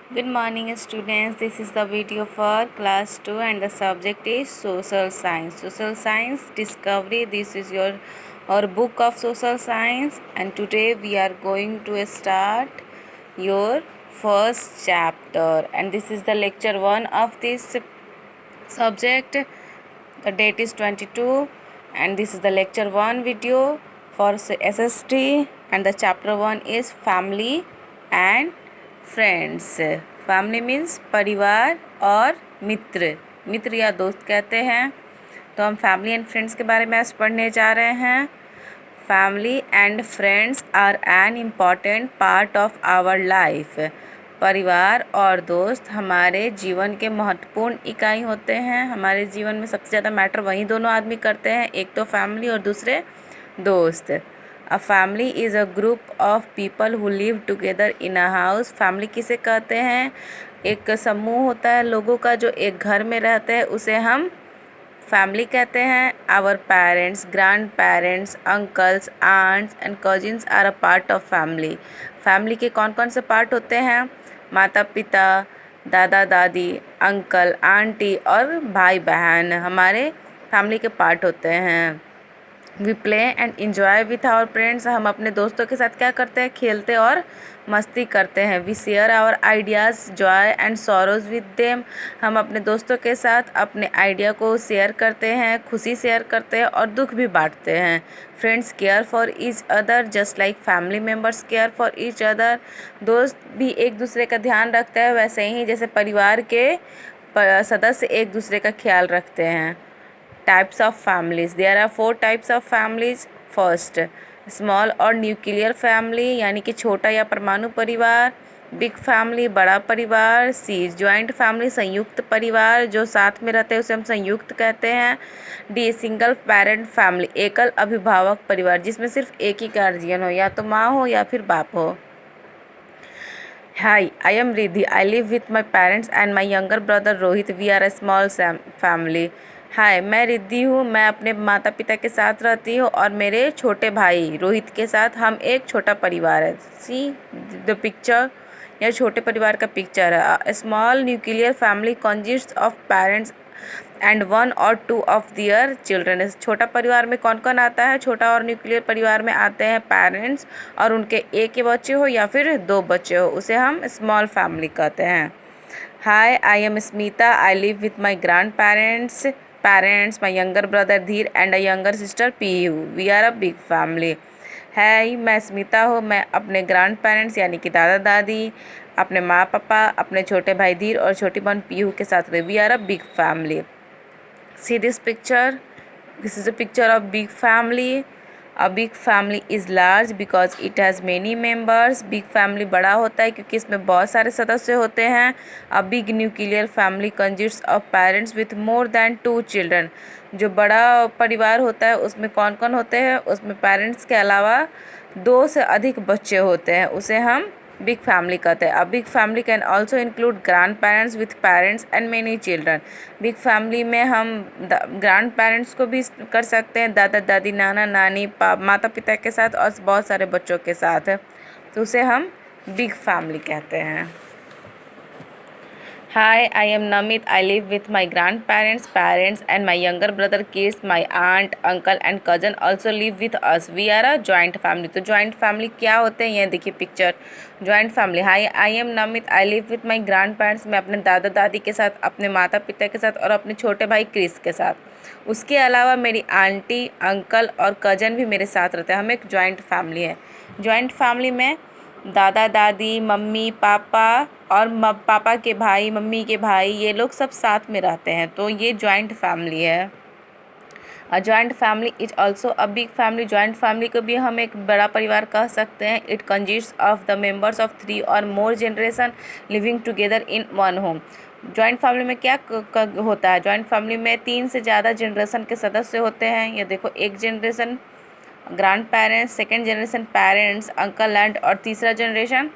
Good morning, students. This is the video for class 2 and the subject is social science. Social science discovery. This is your our book of social science, and today we are going to start your first chapter, and this is the lecture 1 of this subject. The date is 22 and this is the lecture 1 video for SST, and the chapter 1 is family and friends. Family means परिवार और मित्र, मित्र या दोस्त कहते हैं। तो हम family and friends के बारे में आज पढ़ने जा रहे हैं। Family and friends are an important part of our life. परिवार और दोस्त हमारे जीवन के महत्वपूर्ण इकाई होते हैं। हमारे जीवन में सबसे ज़्यादा मैटर वही दोनों आदमी करते हैं, एक तो फैमिली और दूसरे दोस्त। A family is a group of people who live together in a house. Family किसे कहते हैं? एक समूह होता है लोगों का जो एक घर में रहते हैं, उसे हम फैमिली कहते हैं। Our parents, grandparents, uncles, aunts and cousins are a part of family. Family के कौन कौन से पार्ट होते हैं? माता पिता, दादा दादी, अंकल आंटी और भाई बहन हमारे फैमिली के पार्ट होते हैं। We play and enjoy with our friends. हम अपने दोस्तों के साथ क्या करते हैं? खेलते और मस्ती करते हैं। We share our ideas, joy and sorrows with them. हम अपने दोस्तों के साथ अपने आइडिया को शेयर करते हैं, खुशी शेयर करते हैं और दुख भी बांटते हैं। Friends care for each other just like family members care for each other. दोस्त भी एक दूसरे का ध्यान रखते हैं वैसे ही जैसे परिवार के सदस्य एक दूसरे का ख्याल रखते हैं। Types of families. There are 4 types of families. First, small और न्यूक्लियर फैमिली यानी कि छोटा या परमाणु परिवार। बिग फैमिली बड़ा परिवार। सी जॉइंट फैमिली संयुक्त परिवार जो साथ में रहते हैं उसे हम संयुक्त कहते हैं। डी सिंगल पेरेंट फैमिली एकल अभिभावक परिवार जिसमें सिर्फ एक ही गार्जियन हो, या तो माँ हो या फिर बाप हो। Hi, I am Riddhi. I live with my parents and my younger brother Rohit. We are a small family. हाय, मैं रिद्धि हूँ। मैं अपने माता पिता के साथ रहती हूँ और मेरे छोटे भाई रोहित के साथ हम एक छोटा परिवार है। सी द पिक्चर, यह छोटे परिवार का पिक्चर है। Small nuclear family consists of parents and 1 और 2 ऑफ दियर चिल्ड्रन। इस छोटा परिवार में कौन कौन आता है? छोटा और न्यूक्लियर परिवार में आते हैं पेरेंट्स और उनके एक के बच्चे हो या फिर 2 बच्चे हो, उसे हम स्मॉल फैमिली कहते हैं। Hi, I am Smita. I live with my grandparents, my younger brother Dhir and a younger sister Piu. We are a big family. Hi, मैं स्मिता हूँ। मैं अपने ग्रैंड पेरेंट्स यानी कि दादा दादी, अपने माँ पापा, अपने छोटे भाई धीर और छोटी बहन पीयू के साथ रहे। We are a big family. See this picture. This is a picture of big family. A big family is large because it has many members. Big family बड़ा होता है क्योंकि इसमें बहुत सारे सदस्य होते हैं। A big nuclear family consists of parents with more than 2 children. जो बड़ा परिवार होता है उसमें कौन कौन होते हैं? उसमें पेरेंट्स के अलावा 2 से अधिक बच्चे होते हैं, उसे हम बिग फैमिली कहते हैं। अ big family can also include grand parents with parents and many children. Big family में हम ग्रैंड पेरेंट्स को भी कर सकते हैं, दादा दादी, नाना नानी, माता पिता के साथ और बहुत सारे बच्चों के साथ, तो उसे हम बिग फैमिली कहते हैं। Hi, I am Namit. I live with my grandparents, parents and my younger brother kids. My aunt, uncle and cousin also live with us. We are a joint family. तो joint family क्या होते हैं ये देखिए picture. joint family. Hi, I am Namit. I live with my grandparents. मैं अपने दादा दादी के साथ, अपने माता पिता के साथ और अपने छोटे भाई क्रिस के साथ। उसके अलावा मेरी आंटी, अंकल और कज़न भी मेरे साथ रहते हैं। हम एक जॉइंट फैमिली है। जॉइंट फैमिली में दादा दादी, मम्मी पापा और पापा के भाई, मम्मी के भाई, ये लोग सब साथ में रहते हैं, तो ये जॉइंट फैमिली है। A joint family is also a big family. Joint family को भी हम एक बड़ा परिवार कह सकते हैं। It consist of the members of 3 or more generation living together in one home. Joint family में क्या होता है? जॉइंट फैमिली में 3 से ज़्यादा जनरेशन के सदस्य होते हैं। ये देखो, एक generation grand parents, second generation parents, uncle and और तीसरा जनरेशन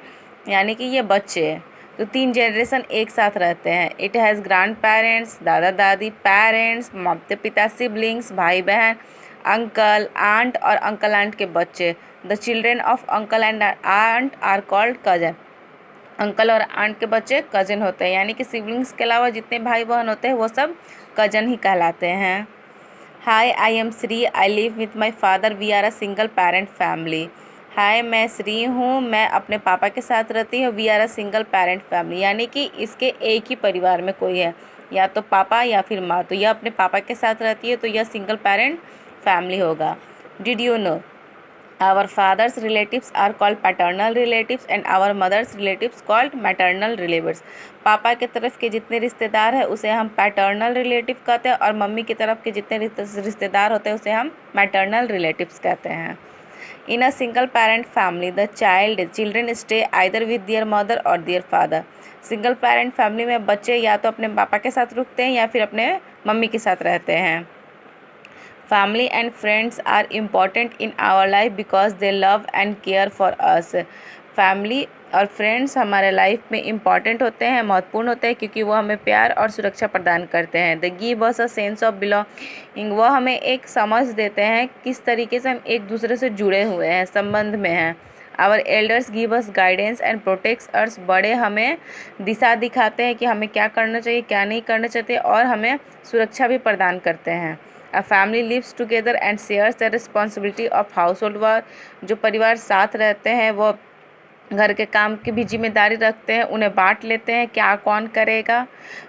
यानी कि ये बच्चे, तो 3 जनरेशन एक साथ रहते हैं। इट हैज़ ग्रैंड पेरेंट्स दादा दादी, पेरेंट्स माता पिता, सिबलिंग्स भाई बहन, अंकल आंट और अंकल आंट के बच्चे। The children of uncle and aunt are called cousin. Uncle और आंट के बच्चे कज़न होते हैं, यानी कि सिबलिंग्स के अलावा जितने भाई बहन होते हैं वो सब कज़न ही कहलाते हैं। Hi, I am Shri, I live with my father, we are a single parent family. Hi, मैं श्री हूँ, मैं अपने पापा के साथ रहती हूँ, we are a single parent family, यानी कि इसके एक ही परिवार में कोई है, या तो पापा या फिर माँ, तो यह अपने पापा के साथ रहती है तो यह सिंगल पेरेंट फैमिली होगा। Did you know our father's relatives are called paternal relatives and our mother's relatives called maternal relatives। पापा के तरफ के जितने रिश्तेदार हैं उसे हम पैटर्नल रिलेटिव कहते हैं और मम्मी की तरफ के जितने रिश्तेदार होते हैं उसे हम मैटरनल रिलेटिव्स कहते हैं। In a single parent family the children stay either with their mother or their father. Single parent family में बच्चे या तो अपने पापा के साथ रुकते हैं या फिर अपने मम्मी के साथ रहते हैं। Family and friends are important in our life because they love and care for us। Family और फ्रेंड्स हमारे लाइफ में इम्पॉर्टेंट होते हैं, महत्वपूर्ण होते हैं, क्योंकि वो हमें प्यार और सुरक्षा प्रदान करते हैं। The give us a sense of belonging, वो हमें एक समझ देते हैं किस तरीके से हम एक दूसरे से जुड़े हुए हैं, संबंध में हैं। Our elders give us guidance and protects us, बड़े हमें दिशा दिखाते हैं कि हमें क्या करना चाहिए, क्या नहीं करना चाहिए, और हमें सुरक्षा भी प्रदान करते हैं। A family lives together and shares the responsibility of household work। जो परिवार साथ रहते हैं वो घर के काम की भी जिम्मेदारी रखते हैं, उन्हें बांट लेते हैं क्या कौन करेगा।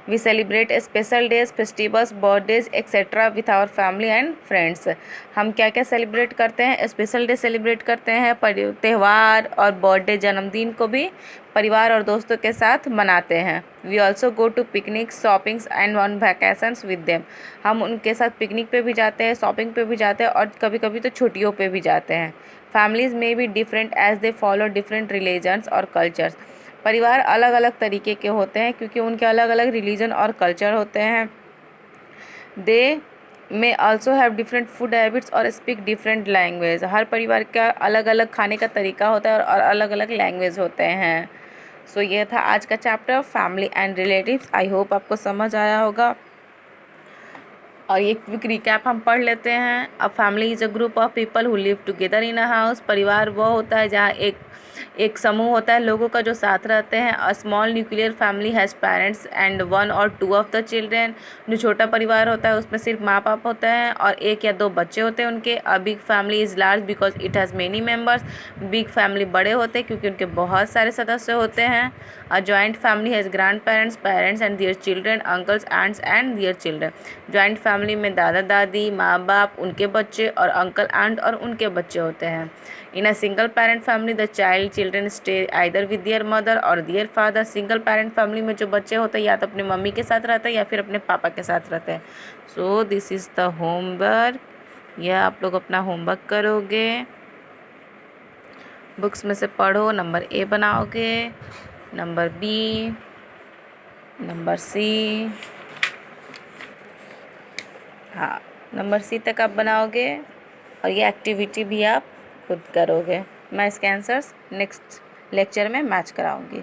We celebrate special days, festivals, birthdays etcetera with our family and friends. हम क्या क्या सेलिब्रेट करते हैं, स्पेशल डे सेलिब्रेट करते हैं, त्यौहार और बर्थडे जन्मदिन को भी परिवार और दोस्तों के साथ मनाते हैं। We also go to picnic, shoppings and on vacations with them. हम उनके साथ पिकनिक पे भी जाते हैं, शॉपिंग पे भी जाते हैं और कभी कभी तो छुट्टियों पे भी जाते हैं। Families may be different as they follow different religions और कल्चर्स। परिवार अलग अलग तरीके के होते हैं क्योंकि उनके अलग अलग रिलीजन और कल्चर होते हैं। दे में also have different food habits और स्पीक डिफरेंट लैंग्वेज। हर परिवार का अलग अलग खाने का तरीका होता है और अलग अलग लैंग्वेज होते हैं। सो ये था आज का chapter family and relatives. I hope आपको समझ आया होगा। और एक क्विक रिकैप हम पढ़ लेते हैं। A family is a group of people who live together in a house. परिवार वो होता है जहाँ एक समूह होता है लोगों का जो साथ रहते हैं। A small nuclear family has parents and one और टू ऑफ द चिल्ड्रेन। जो छोटा परिवार होता है उसमें सिर्फ माँ बाप होते हैं और एक या दो बच्चे होते हैं उनके। अ big family is large because it has many members. Big family बड़े होते हैं क्योंकि उनके बहुत सारे सदस्य होते हैं। A joint family has grandparents, parents and their children, uncles, aunts and their children. Joint family में दादा दादी, माँ बाप, उनके बच्चे और अंकल आंट और उनके बच्चे होते हैं। In a single parent family the children stay either with their mother or their father. Single parent family में जो बच्चे होते हैं या तो अपनी मम्मी के साथ रहते हैं या फिर अपने पापा के साथ रहते हैं। So this is the homework. यह आप लोग अपना होमवर्क करोगे, बुक्स में से पढ़ो। नंबर ए बनाओगे, नंबर बी, नंबर सी, हाँ नंबर सी तक आप बनाओगे और ये एक्टिविटी भी आप खुद करोगे। मैं इसके आंसर्स नेक्स्ट लेक्चर में मैच कराऊंगी।